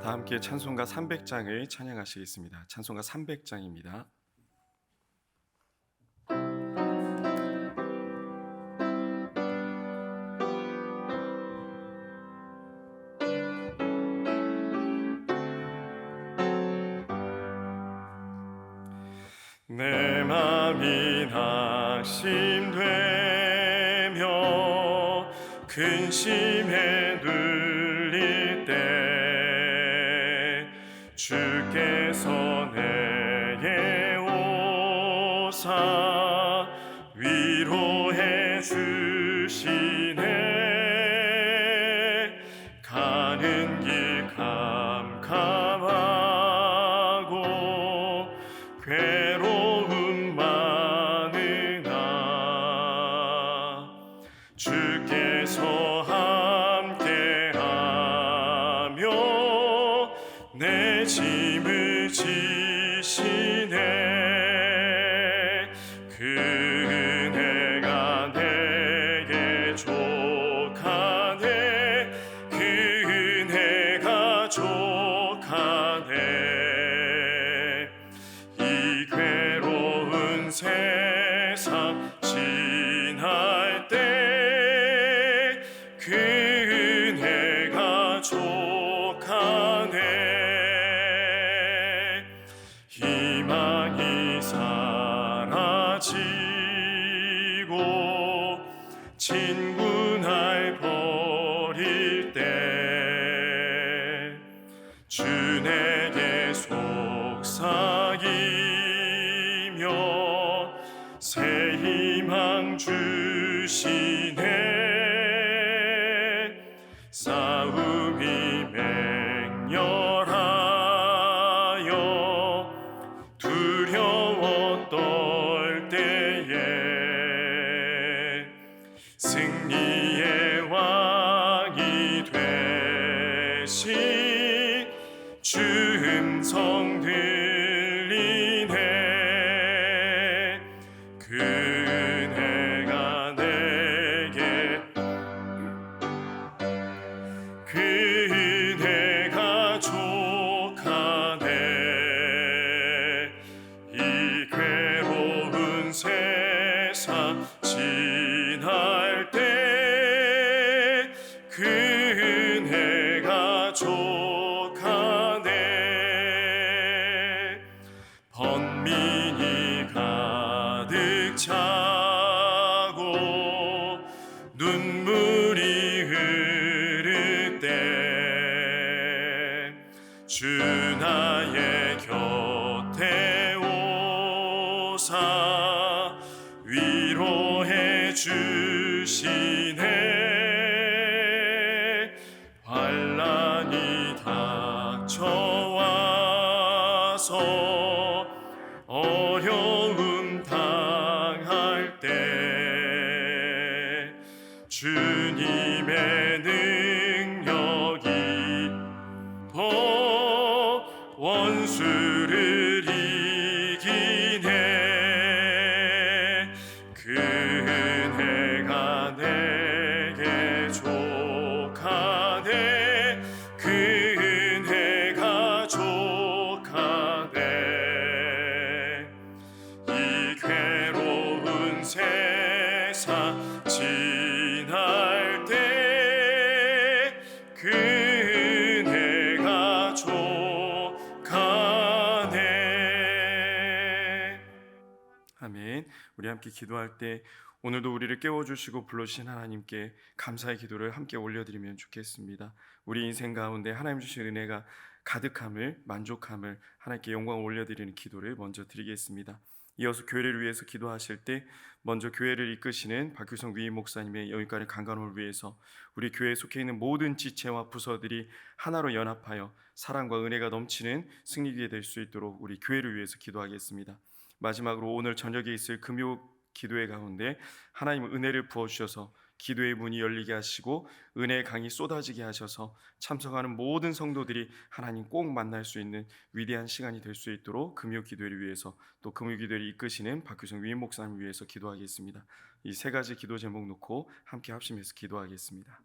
다 함께 찬송가 300장을 찬양하시겠습니다. 찬송가 300장입니다. 내 맘이 낙심되며 근심에 눌릴 때 주께서 내게 오사 위로해 주시네. 가는 길 캄캄하고 괴로움 많으나 주께서 함께하며 내 짐을 지시네. 그 은혜가 내게 족하네. 그 은혜가 족하네. 이 괴로운 세상 지날 때 그 은혜가 족하네. 희망이 사라지고 친구 날 버릴 때 주 내게 속삭이며 새 희망 주시네. 싸움이 맹렬하여 두려워 떨 때에 승리의 왕이 되신 주 음성 들리네. 그 은혜가 내게 그 은혜가 족하네. 이 괴로운 세상 지날 때 그 은혜가 족하네. 번민이 가득 차고 눈물이 흐를 때 주 나의 곁에 오사 위로해 주시네. 환난이 닥쳐와서 어려움 당할 때 주님의 능력이 더 원수를 이기네. 그 은혜가 내게 족하네. 그 은혜가 족하네. 이 괴로운 세상 지날 때 그 은혜가 족하네. 아멘. 우리 함께 기도할 때 오늘도 우리를 깨워주시고 불러주신 하나님께 감사의 기도를 함께 올려드리면 좋겠습니다. 우리 인생 가운데 하나님 주신 은혜가 가득함을, 만족함을 하나님께 영광을 올려드리는 기도를 먼저 드리겠습니다. 이어서 교회를 위해서 기도하실 때 먼저 교회를 이끄시는 박규성 위임 목사님의 영육간의 강건을 위해서 우리 교회에 속해 있는 모든 지체와 부서들이 하나로 연합하여 사랑과 은혜가 넘치는 승리기에 될 수 있도록 우리 교회를 위해서 기도하겠습니다. 마지막으로 오늘 저녁에 있을 금요 기도회 가운데 하나님 은혜를 부어주셔서 기도의 문이 열리게 하시고 은혜의 강이 쏟아지게 하셔서 참석하는 모든 성도들이 하나님 꼭 만날 수 있는 위대한 시간이 될 수 있도록 금요 기도회를 위해서 또 금요 기도회를 이끄시는 박규성 위임 목사님을 위해서 기도하겠습니다. 이 세 가지 기도 제목 놓고 함께 합심해서 기도하겠습니다.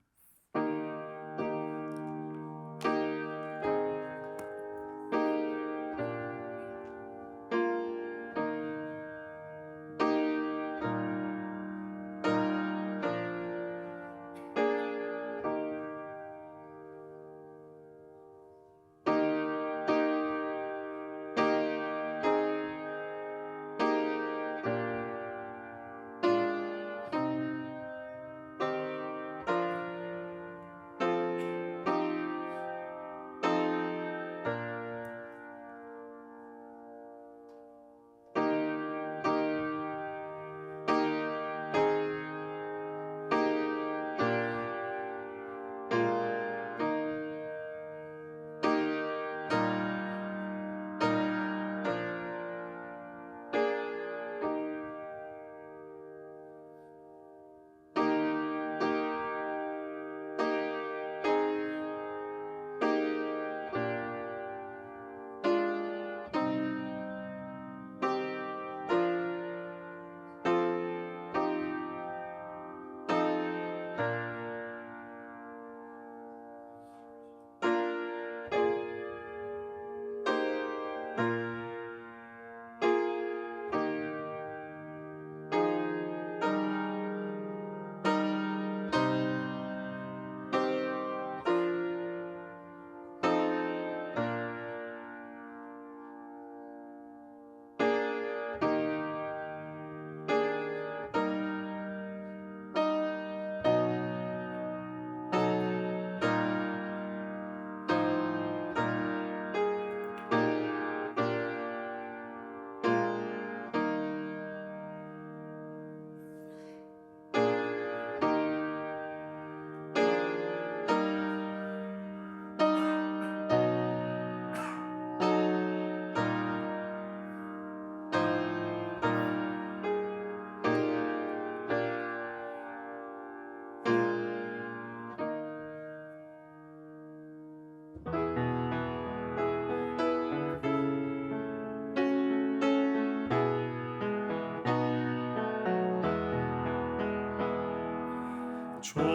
좋으신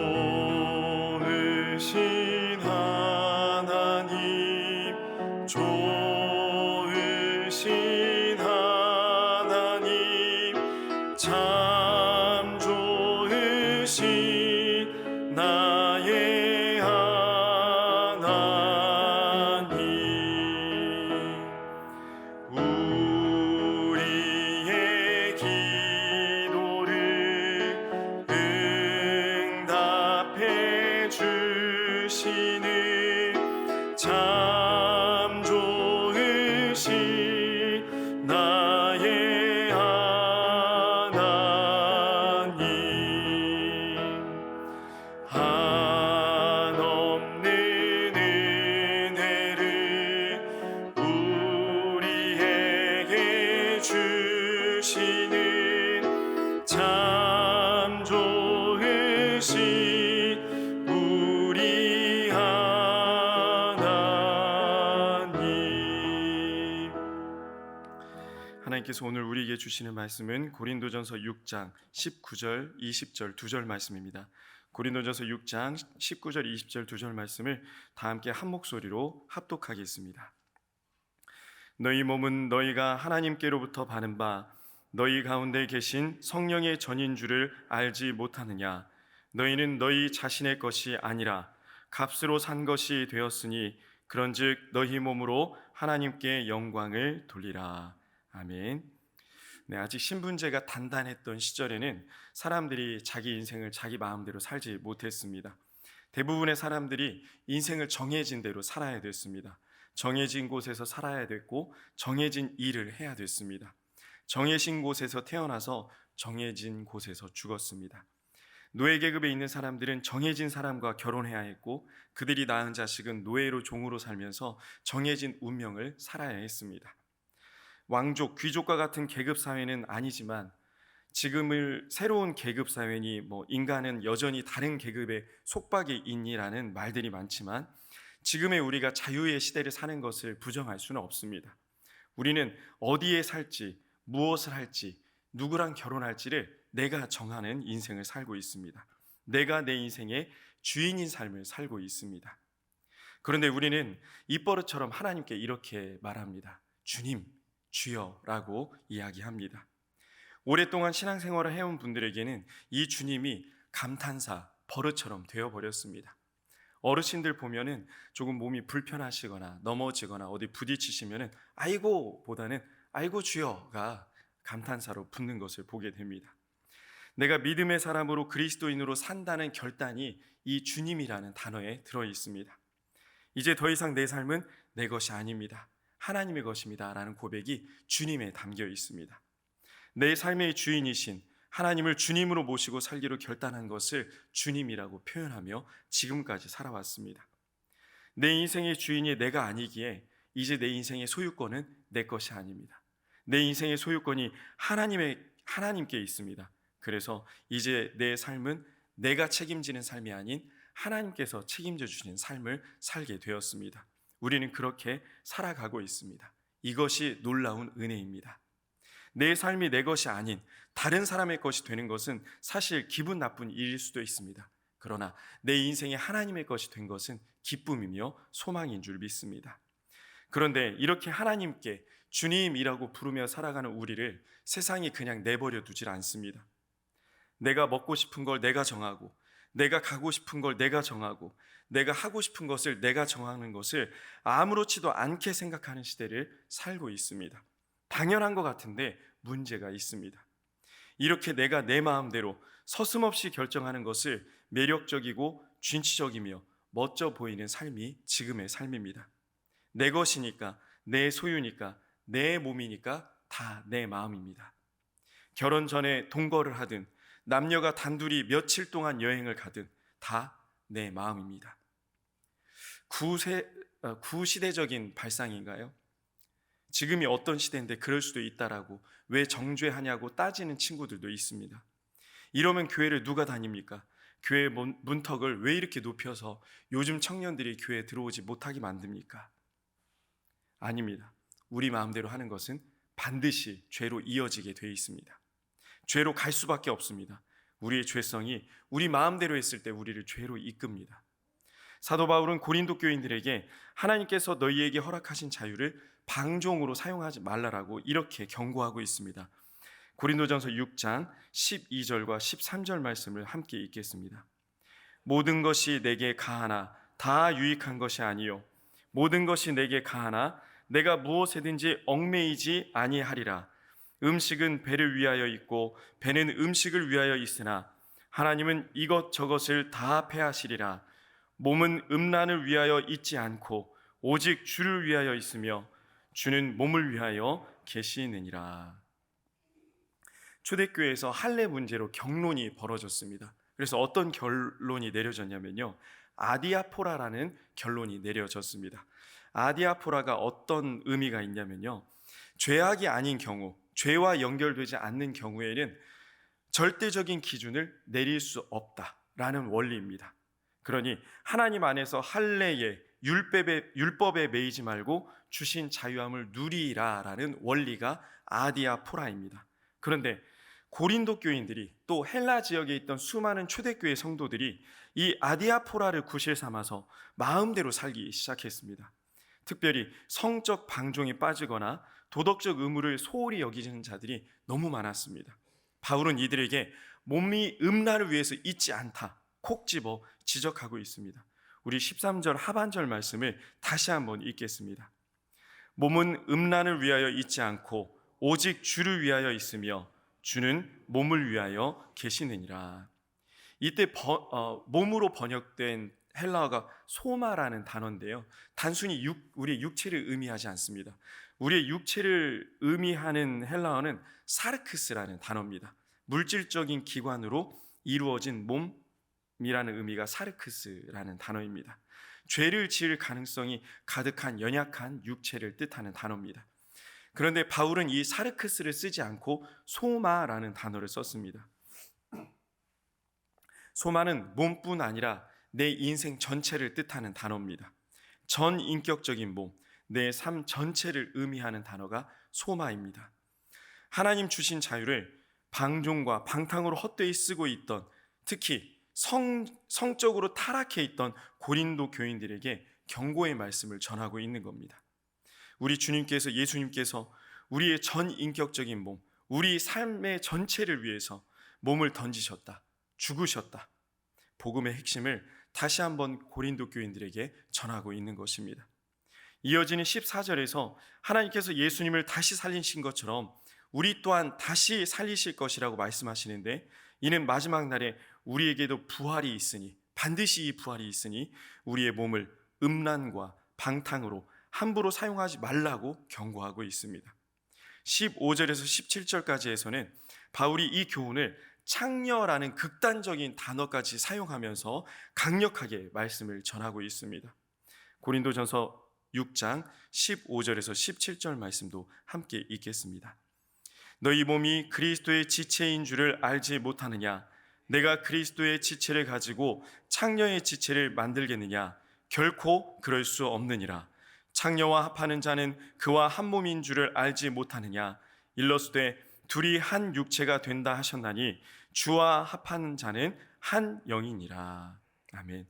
하나님, 좋으신 하나님, 참 좋으신 나의 하나님. 우리의 기도를 응답해 주시는 참 좋으신 나의 하나님. 한없는 은혜를 우리에게 주시는 참 좋으신 우리 하나님. 하나님께서 오늘 우리에게 주시는 말씀은 고린도전서 6장 19절, 20절 2절 말씀입니다. 고린도전서 6장 19절, 20절 2절 말씀을 다 함께 한 목소리로 합독하겠습니다. 너희 몸은 너희가 하나님께로부터 받은 바 너희 가운데 계신 성령의 전인 줄을 알지 못하느냐? 너희는 너희 자신의 것이 아니라 값으로 산 것이 되었으니 그런즉 너희 몸으로 하나님께 영광을 돌리라. 아멘. 네, 아직 신분제가 단단했던 시절에는 사람들이 자기 인생을 자기 마음대로 살지 못했습니다. 대부분의 사람들이 인생을 정해진 대로 살아야 됐습니다. 정해진 곳에서 살아야 됐고 정해진 일을 해야 됐습니다. 정해진 곳에서 태어나서 정해진 곳에서 죽었습니다. 노예 계급에 있는 사람들은 정해진 사람과 결혼해야 했고 그들이 낳은 자식은 노예로 종으로 살면서 정해진 운명을 살아야 했습니다. 왕족, 귀족과 같은 계급 사회는 아니지만 지금을 새로운 계급 사회니 인간은 여전히 다른 계급의 속박이 있니라는 말들이 많지만 지금의 우리가 자유의 시대를 사는 것을 부정할 수는 없습니다. 우리는 어디에 살지, 무엇을 할지, 누구랑 결혼할지를 내가 정하는 인생을 살고 있습니다. 내가 내 인생의 주인인 삶을 살고 있습니다. 그런데 우리는 입버릇처럼 하나님께 이렇게 말합니다. 주님, 주여라고 이야기합니다. 오랫동안 신앙생활을 해온 분들에게는 이 주님이 감탄사, 버릇처럼 되어버렸습니다. 어르신들 보면은 조금 몸이 불편하시거나 넘어지거나 어디 부딪히시면은 아이고 보다는 아이고 주여가 감탄사로 붙는 것을 보게 됩니다. 내가 믿음의 사람으로 그리스도인으로 산다는 결단이 이 주님이라는 단어에 들어 있습니다. 이제 더 이상 내 삶은 내 것이 아닙니다. 하나님의 것입니다 라는 고백이 주님에 담겨 있습니다. 내 삶의 주인이신 하나님을 주님으로 모시고 살기로 결단한 것을 주님이라고 표현하며 지금까지 살아왔습니다. 내 인생의 주인이 내가 아니기에 이제 내 인생의 소유권은 내 것이 아닙니다. 내 인생의 소유권이 하나님께 있습니다. 그래서 이제 내 삶은 내가 책임지는 삶이 아닌 하나님께서 책임져 주시는 삶을 살게 되었습니다. 우리는 그렇게 살아가고 있습니다. 이것이 놀라운 은혜입니다. 내 삶이 내 것이 아닌 다른 사람의 것이 되는 것은 사실 기분 나쁜 일일 수도 있습니다. 그러나 내 인생이 하나님의 것이 된 것은 기쁨이며 소망인 줄 믿습니다. 그런데 이렇게 하나님께 주님이라고 부르며 살아가는 우리를 세상이 그냥 내버려 두질 않습니다. 내가 먹고 싶은 걸 내가 정하고 내가 가고 싶은 걸 내가 정하고 내가 하고 싶은 것을 내가 정하는 것을 아무렇지도 않게 생각하는 시대를 살고 있습니다. 당연한 것 같은데 문제가 있습니다. 이렇게 내가 내 마음대로 서슴없이 결정하는 것을 매력적이고 진취적이며 멋져 보이는 삶이 지금의 삶입니다. 내 것이니까, 내 소유니까, 내 몸이니까 다 내 마음입니다. 결혼 전에 동거를 하든 남녀가 단둘이 며칠 동안 여행을 가든 다 내 마음입니다. 구시대적인 발상인가요? 지금이 어떤 시대인데 그럴 수도 있다라고 왜 정죄하냐고 따지는 친구들도 있습니다. 이러면 교회를 누가 다닙니까? 교회 문턱을 왜 이렇게 높여서 요즘 청년들이 교회에 들어오지 못하게 만듭니까? 아닙니다. 우리 마음대로 하는 것은 반드시 죄로 이어지게 되어 있습니다. 죄로 갈 수밖에 없습니다. 우리의 죄성이 우리 마음대로 했을 때 우리를 죄로 이끕니다. 사도 바울은 고린도 교인들에게 하나님께서 너희에게 허락하신 자유를 방종으로 사용하지 말라라고 이렇게 경고하고 있습니다. 고린도전서 6장 12절과 13절 말씀을 함께 읽겠습니다. 모든 것이 내게 가하나 다 유익한 것이 아니요 모든 것이 내게 가하나 내가 무엇에든지 얽매이지 아니하리라. 음식은 배를 위하여 있고 배는 음식을 위하여 있으나 하나님은 이것저것을 다 패하시리라. 몸은 음란을 위하여 있지 않고 오직 주를 위하여 있으며 주는 몸을 위하여 계시느니라. 초대교회에서 할례 문제로 경론이 벌어졌습니다. 그래서 어떤 결론이 내려졌냐면요, 아디아포라라는 결론이 내려졌습니다. 아디아포라가 어떤 의미가 있냐면요, 죄악이 아닌 경우, 죄와 연결되지 않는 경우에는 절대적인 기준을 내릴 수 없다라는 원리입니다. 그러니 하나님 안에서 할례의 율법에 매이지 말고 주신 자유함을 누리라라는 원리가 아디아포라입니다. 그런데 고린도 교인들이 또 헬라 지역에 있던 수많은 초대교회 성도들이 이 아디아포라를 구실 삼아서 마음대로 살기 시작했습니다. 특별히 성적 방종에 빠지거나 도덕적 의무를 소홀히 여기는 자들이 너무 많았습니다. 바울은 이들에게 몸이 음란을 위해서 있지 않다 콕 집어 지적하고 있습니다. 우리 13절 하반절 말씀을 다시 한번 읽겠습니다. 몸은 음란을 위하여 있지 않고 오직 주를 위하여 있으며 주는 몸을 위하여 계시느니라. 이때 몸으로 번역된 헬라어가 소마라는 단어인데요, 단순히 우리의 육체를 의미하지 않습니다. 우리의 육체를 의미하는 헬라어는 사르크스라는 단어입니다. 물질적인 기관으로 이루어진 몸이라는 의미가 사르크스라는 단어입니다. 죄를 지을 가능성이 가득한 연약한 육체를 뜻하는 단어입니다. 그런데 바울은 이 사르크스를 쓰지 않고 소마라는 단어를 썼습니다. 소마는 몸뿐 아니라 내 인생 전체를 뜻하는 단어입니다. 전인격적인 몸, 내 삶 전체를 의미하는 단어가 소마입니다. 하나님 주신 자유를 방종과 방탕으로 헛되이 쓰고 있던, 특히 성적으로 타락해 있던 고린도 교인들에게 경고의 말씀을 전하고 있는 겁니다. 우리 주님께서, 예수님께서 우리의 전인격적인 몸, 우리 삶의 전체를 위해서 몸을 던지셨다, 죽으셨다. 복음의 핵심을 다시 한번 고린도 교인들에게 전하고 있는 것입니다. 이어지는 14절에서 하나님께서 예수님을 다시 살리신 것처럼 우리 또한 다시 살리실 것이라고 말씀하시는데, 이는 마지막 날에 우리에게도 부활이 있으니, 반드시 이 부활이 있으니 우리의 몸을 음란과 방탕으로 함부로 사용하지 말라고 경고하고 있습니다. 15절에서 17절까지에서는 바울이 이 교훈을 창녀라는 극단적인 단어까지 사용하면서 강력하게 말씀을 전하고 있습니다. 고린도전서 6장 15절에서 17절 말씀도 함께 읽겠습니다. 너희 몸이 그리스도의 지체인 줄을 알지 못하느냐? 내가 그리스도의 지체를 가지고 창녀의 지체를 만들겠느냐? 결코 그럴 수 없느니라. 창녀와 합하는 자는 그와 한 몸인 줄을 알지 못하느냐? 일러스되 둘이 한 육체가 된다 하셨나니 주와 합하는 자는 한 영이니라. 아멘.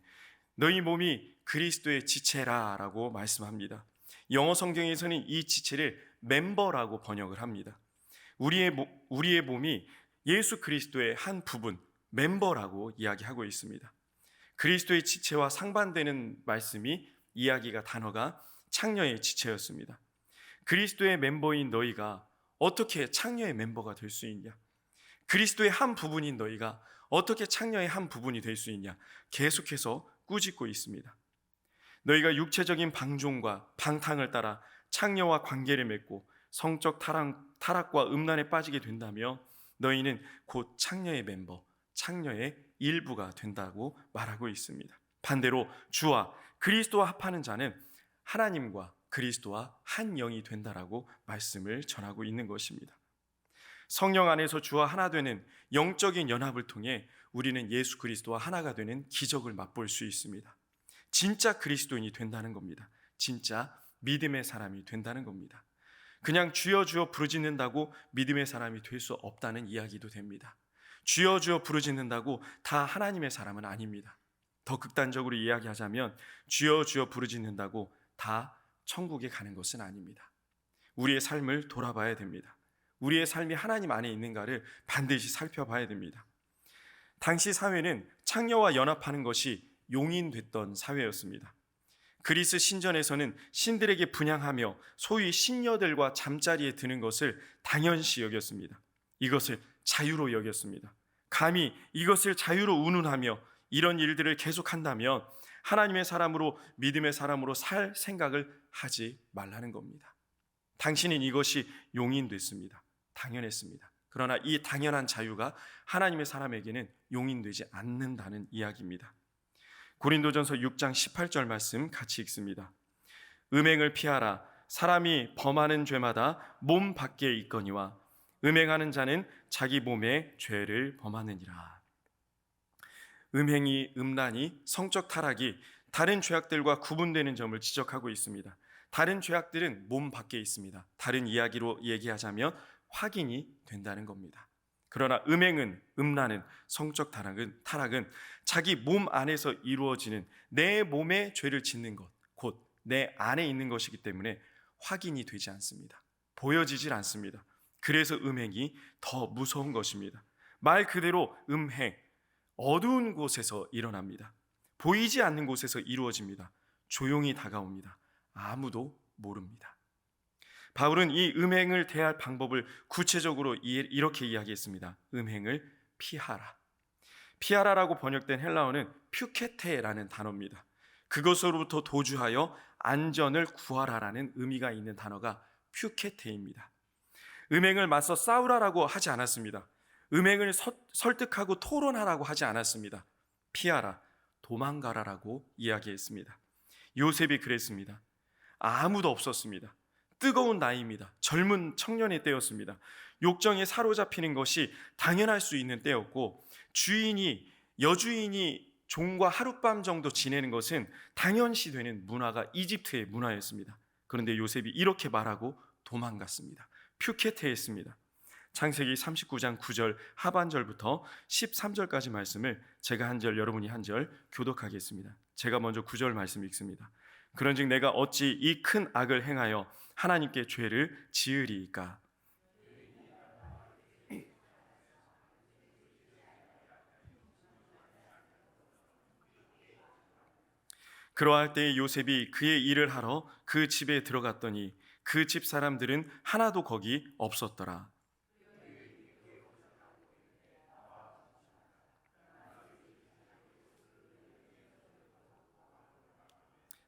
너희 몸이 그리스도의 지체라 라고 말씀합니다. 영어 성경에서는 이 지체를 멤버라고 번역을 합니다. 우리의 몸이 예수 그리스도의 한 부분, 멤버라고 이야기하고 있습니다. 그리스도의 지체와 상반되는 말씀이, 이야기가, 단어가 창녀의 지체였습니다. 그리스도의 멤버인 너희가 어떻게 창녀의 멤버가 될 수 있냐? 그리스도의 한 부분인 너희가 어떻게 창녀의 한 부분이 될 수 있냐? 계속해서 꾸짖고 있습니다. 너희가 육체적인 방종과 방탕을 따라 창녀와 관계를 맺고 성적 타락과 음란에 빠지게 된다며 너희는 곧 창녀의 멤버, 창녀의 일부가 된다고 말하고 있습니다. 반대로 주와 그리스도와 합하는 자는 하나님과 그리스도와 한 영이 된다라고 말씀을 전하고 있는 것입니다. 성령 안에서 주와 하나 되는 영적인 연합을 통해 우리는 예수 그리스도와 하나가 되는 기적을 맛볼 수 있습니다. 진짜 그리스도인이 된다는 겁니다. 진짜 믿음의 사람이 된다는 겁니다. 그냥 주여 주여 부르짖는다고 믿음의 사람이 될 수 없다는 이야기도 됩니다. 주여 주여 부르짖는다고 다 하나님의 사람은 아닙니다. 더 극단적으로 이야기하자면 주여 주여 부르짖는다고 다 천국에 가는 것은 아닙니다. 우리의 삶을 돌아봐야 됩니다. 우리의 삶이 하나님 안에 있는가를 반드시 살펴봐야 됩니다. 당시 사회는 창녀와 연합하는 것이 용인됐던 사회였습니다. 그리스 신전에서는 신들에게 분향하며 소위 신녀들과 잠자리에 드는 것을 당연시 여겼습니다. 이것을 자유로 여겼습니다. 감히 이것을 자유로 운운하며 이런 일들을 계속한다면 하나님의 사람으로, 믿음의 사람으로 살 생각을 하지 말라는 겁니다. 당신은 이것이 용인됐습니다. 당연했습니다. 그러나 이 당연한 자유가 하나님의 사람에게는 용인되지 않는다는 이야기입니다. 고린도전서 6장 18절 말씀 같이 읽습니다. 음행을 피하라. 사람이 범하는 죄마다 몸 밖에 있거니와 음행하는 자는 자기 몸에 죄를 범하느니라. 음행이, 음란이, 성적 타락이 다른 죄악들과 구분되는 점을 지적하고 있습니다. 다른 죄악들은 몸 밖에 있습니다. 다른 이야기로 얘기하자면 확인이 된다는 겁니다. 그러나 음행은, 음란은, 성적 타락은 자기 몸 안에서 이루어지는 내 몸에 죄를 짓는 것, 곧 내 안에 있는 것이기 때문에 확인이 되지 않습니다. 보여지질 않습니다. 그래서 음행이 더 무서운 것입니다. 말 그대로 음행, 어두운 곳에서 일어납니다. 보이지 않는 곳에서 이루어집니다. 조용히 다가옵니다. 아무도 모릅니다. 바울은 이 음행을 대할 방법을 구체적으로 이렇게 이야기했습니다. 음행을 피하라. 피하라라고 번역된 헬라어는 퓨케테라는 단어입니다. 그것으로부터 도주하여 안전을 구하라라는 의미가 있는 단어가 퓨케테입니다. 음행을 맞서 싸우라라고 하지 않았습니다. 음행을 설득하고 토론하라고 하지 않았습니다. 피하라, 도망가라라고 이야기했습니다. 요셉이 그랬습니다. 아무도 없었습니다. 뜨거운 나이입니다. 젊은 청년의 때였습니다. 욕정에 사로잡히는 것이 당연할 수 있는 때였고, 여주인이 종과 하룻밤 정도 지내는 것은 당연시 되는 문화가 이집트의 문화였습니다. 그런데 요셉이 이렇게 말하고 도망갔습니다. 퓨케테했습니다. 창세기 39장 9절 하반절부터 13절까지 말씀을 제가 한 절, 여러분이 한 절 교독하겠습니다. 제가 먼저 9절 말씀 읽습니다. 그런즉 내가 어찌 이 큰 악을 행하여 하나님께 죄를 지으리이까? 그러할 때에 요셉이 그의 일을 하러 그 집에 들어갔더니 그 집 사람들은 하나도 거기 없었더라.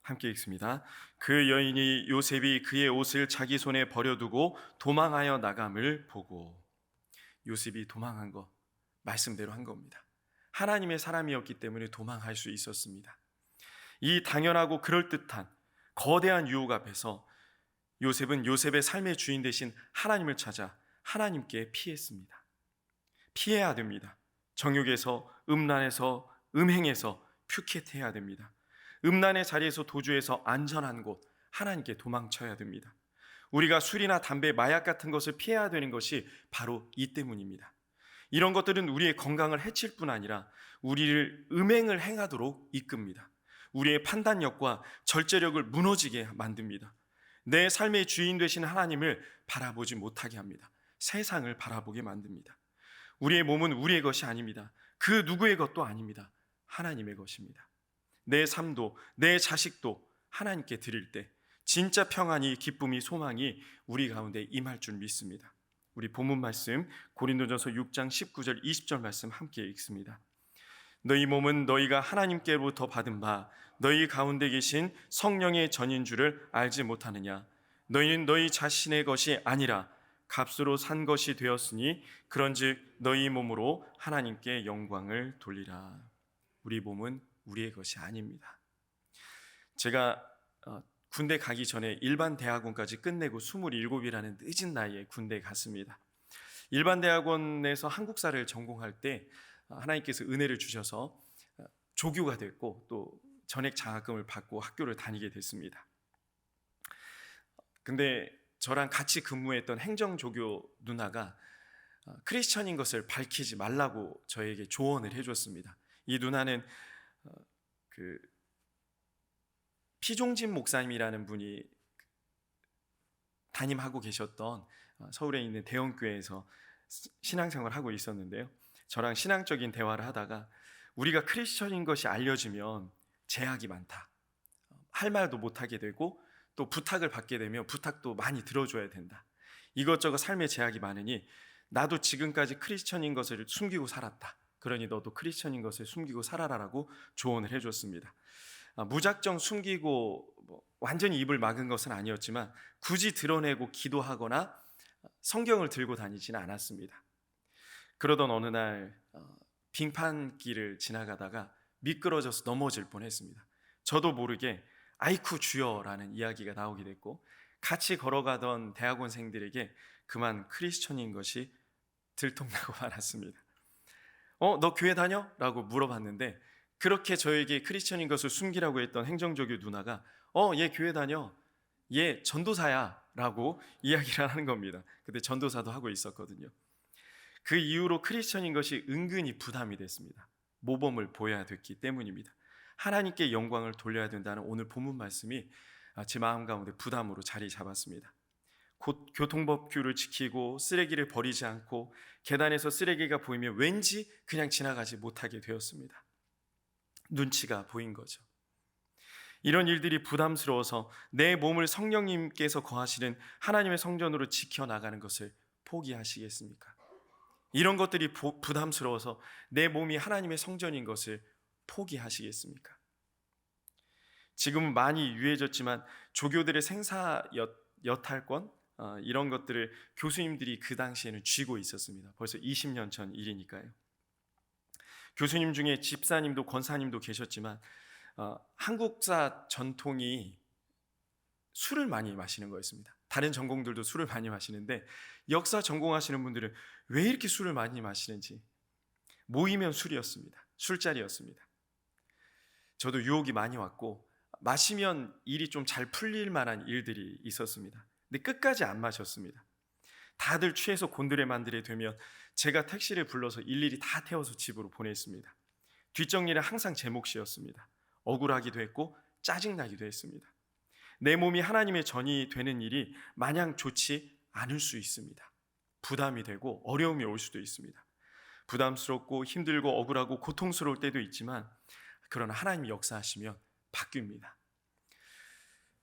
함께 읽습니다. 그 여인이 요셉이 그의 옷을 자기 손에 버려두고 도망하여 나감을 보고, 요셉이 도망한 거 말씀대로 한 겁니다. 하나님의 사람이었기 때문에 도망할 수 있었습니다. 이 당연하고 그럴듯한 거대한 유혹 앞에서 요셉은 요셉의 삶의 주인 되신 하나님을 찾아 하나님께 피했습니다. 피해야 됩니다. 정욕에서, 음란에서, 음행에서 퓨켓해야 됩니다. 음란의 자리에서 도주해서 안전한 곳 하나님께 도망쳐야 됩니다. 우리가 술이나 담배, 마약 같은 것을 피해야 되는 것이 바로 이 때문입니다. 이런 것들은 우리의 건강을 해칠 뿐 아니라 우리를 음행을 행하도록 이끕니다. 우리의 판단력과 절제력을 무너지게 만듭니다. 내 삶의 주인 되신 하나님을 바라보지 못하게 합니다. 세상을 바라보게 만듭니다. 우리의 몸은 우리의 것이 아닙니다. 그 누구의 것도 아닙니다. 하나님의 것입니다. 내 삶도 내 자식도 하나님께 드릴 때 진짜 평안이, 기쁨이, 소망이 우리 가운데 임할 줄 믿습니다. 우리 본문 말씀 고린도전서 6장 19절 20절 말씀 함께 읽습니다. 너희 몸은 너희가 하나님께로부터 받은 바 너희 가운데 계신 성령의 전인 줄을 알지 못하느냐? 너희는 너희 자신의 것이 아니라 값으로 산 것이 되었으니 그런즉 너희 몸으로 하나님께 영광을 돌리라. 우리 몸은 우리의 것이 아닙니다. 제가 군대 가기 전에 일반 대학원까지 끝내고 27이라는 늦은 나이에 군대에 갔습니다. 일반 대학원에서 한국사를 전공할 때 하나님께서 은혜를 주셔서 조교가 됐고 또 전액 장학금을 받고 학교를 다니게 됐습니다. 근데 저랑 같이 근무했던 행정조교 누나가 크리스천인 것을 밝히지 말라고 저에게 조언을 해줬습니다. 이 누나는 그 피종진 목사님이라는 분이 담임하고 계셨던 서울에 있는 대형교회에서 신앙생활을 하고 있었는데요. 저랑 신앙적인 대화를 하다가 우리가 크리스천인 것이 알려지면 제약이 많다. 할 말도 못하게 되고 또 부탁을 받게 되면 부탁도 많이 들어줘야 된다. 이것저것 삶의 제약이 많으니 나도 지금까지 크리스천인 것을 숨기고 살았다. 그러니 너도 크리스천인 것을 숨기고 살아라라고 조언을 해줬습니다. 무작정 숨기고 완전히 입을 막은 것은 아니었지만 굳이 드러내고 기도하거나 성경을 들고 다니지는 않았습니다. 그러던 어느 날 빙판길을 지나가다가 미끄러져서 넘어질 뻔했습니다. 저도 모르게 아이쿠 주여라는 이야기가 나오게 됐고 같이 걸어가던 대학원생들에게 그만 크리스천인 것이 들통나고 말았습니다. 너 교회 다녀? 라고 물어봤는데 그렇게 저에게 크리스천인 것을 숨기라고 했던 행정적인 누나가 얘 교회 다녀, 얘 전도사야 라고 이야기를 하는 겁니다. 그때 전도사도 하고 있었거든요. 그 이후로 크리스천인 것이 은근히 부담이 됐습니다. 모범을 보여야 됐기 때문입니다. 하나님께 영광을 돌려야 된다는 오늘 본문 말씀이 제 마음 가운데 부담으로 자리 잡았습니다. 곧 교통법규를 지키고 쓰레기를 버리지 않고 계단에서 쓰레기가 보이면 왠지 그냥 지나가지 못하게 되었습니다. 눈치가 보인 거죠. 이런 일들이 부담스러워서 내 몸을 성령님께서 거하시는 하나님의 성전으로 지켜나가는 것을 포기하시겠습니까? 이런 것들이 부담스러워서 내 몸이 하나님의 성전인 것을 포기하시겠습니까? 지금은 많이 유해졌지만 조교들의 생사 여탈권 이런 것들을 교수님들이 그 당시에는 쥐고 있었습니다. 벌써 20년 전 일이니까요. 교수님 중에 집사님도 권사님도 계셨지만 한국사 전통이 술을 많이 마시는 거였습니다. 다른 전공들도 술을 많이 마시는데 역사 전공하시는 분들은 왜 이렇게 술을 많이 마시는지 모이면 술이었습니다. 술자리였습니다. 저도 유혹이 많이 왔고 마시면 일이 좀 잘 풀릴 만한 일들이 있었습니다. 근데 끝까지 안 마셨습니다. 다들 취해서 곤드레만드레 되면 제가 택시를 불러서 일일이 다 태워서 집으로 보냈습니다. 뒷정리는 항상 제 몫이었습니다. 억울하기도 했고 짜증나기도 했습니다. 내 몸이 하나님의 전이 되는 일이 마냥 좋지 않을 수 있습니다. 부담이 되고 어려움이 올 수도 있습니다. 부담스럽고 힘들고 억울하고 고통스러울 때도 있지만 그러나 하나님이 역사하시면 바뀝니다.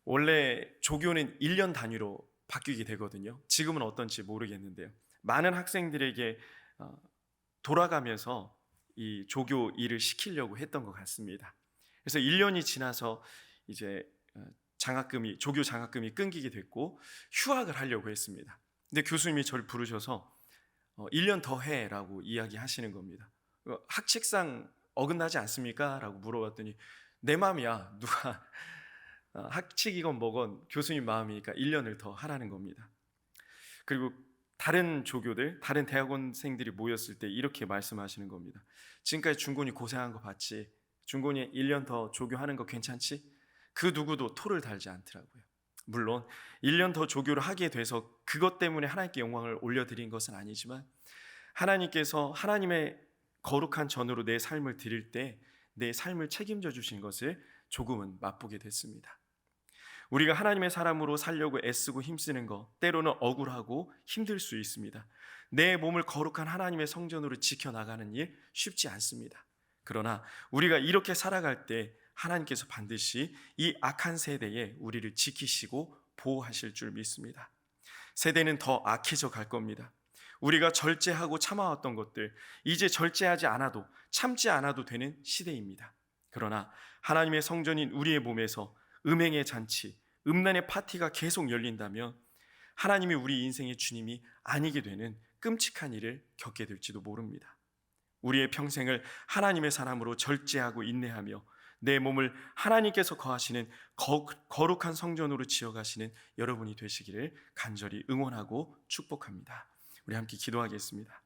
원래 조교는 1년 단위로 바뀌게 되거든요. 지금은 어떤지 모르겠는데요. 많은 학생들에게 돌아가면서 이 조교 일을 시키려고 했던 것 같습니다. 그래서 1년이 지나서 이제 조교 장학금이 끊기게 됐고 휴학을 하려고 했습니다. 근데 교수님이 저를 부르셔서 1년 더 해라고 이야기하시는 겁니다. 학칙상 어긋나지 않습니까? 라고 물어봤더니 내 마음이야. 누가 학칙이건 뭐건 교수님 마음이니까 1년을 더 하라는 겁니다. 그리고 다른 조교들, 다른 대학원생들이 모였을 때 이렇게 말씀하시는 겁니다. 지금까지 중곤이 고생한 거 봤지? 중곤이 1년 더 조교하는 거 괜찮지? 그 누구도 토를 달지 않더라고요. 물론 1년 더 조교를 하게 돼서 그것 때문에 하나님께 영광을 올려드린 것은 아니지만 하나님께서 하나님의 거룩한 전으로 내 삶을 드릴 때 내 삶을 책임져 주신 것을 조금은 맛보게 됐습니다. 우리가 하나님의 사람으로 살려고 애쓰고 힘쓰는 것 때로는 억울하고 힘들 수 있습니다. 내 몸을 거룩한 하나님의 성전으로 지켜나가는 일 쉽지 않습니다. 그러나 우리가 이렇게 살아갈 때 하나님께서 반드시 이 악한 세대에 우리를 지키시고 보호하실 줄 믿습니다. 세대는 더 악해져 갈 겁니다. 우리가 절제하고 참아왔던 것들 이제 절제하지 않아도 참지 않아도 되는 시대입니다. 그러나 하나님의 성전인 우리의 몸에서 음행의 잔치, 음란의 파티가 계속 열린다면 하나님이 우리 인생의 주님이 아니게 되는 끔찍한 일을 겪게 될지도 모릅니다. 우리의 평생을 하나님의 사람으로 절제하고 인내하며 내 몸을 하나님께서 거하시는 거룩한 성전으로 지어가시는 여러분이 되시기를 간절히 응원하고 축복합니다. 우리 함께 기도하겠습니다.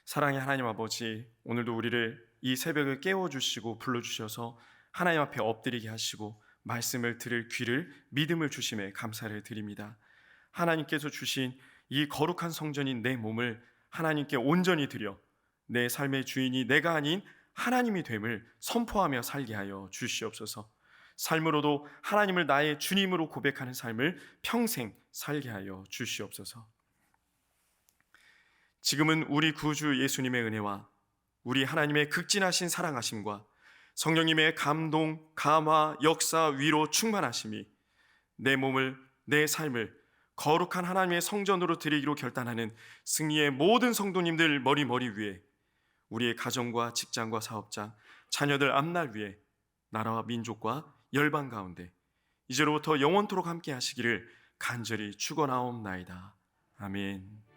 사랑의 하나님 아버지, 오늘도 우리를 이 새벽을 깨워주시고 불러주셔서 하나님 앞에 엎드리게 하시고 말씀을 들을 귀를 믿음을 주심에 감사를 드립니다. 하나님께서 주신 이 거룩한 성전인 내 몸을 하나님께 온전히 드려 내 삶의 주인이 내가 아닌 하나님이 됨을 선포하며 살게 하여 주시옵소서. 삶으로도 하나님을 나의 주님으로 고백하는 삶을 평생 살게 하여 주시옵소서. 지금은 우리 구주 예수님의 은혜와 우리 하나님의 극진하신 사랑하심과 성령님의 감동, 감화, 역사, 위로, 충만하심이 내 몸을, 내 삶을 거룩한 하나님의 성전으로 드리기로 결단하는 승리의 모든 성도님들 머리 위에, 우리의 가정과 직장과 사업장, 자녀들 앞날 위에, 나라와 민족과 열방 가운데 이제로부터 영원토록 함께 하시기를 간절히 축원하옵나이다. 아멘.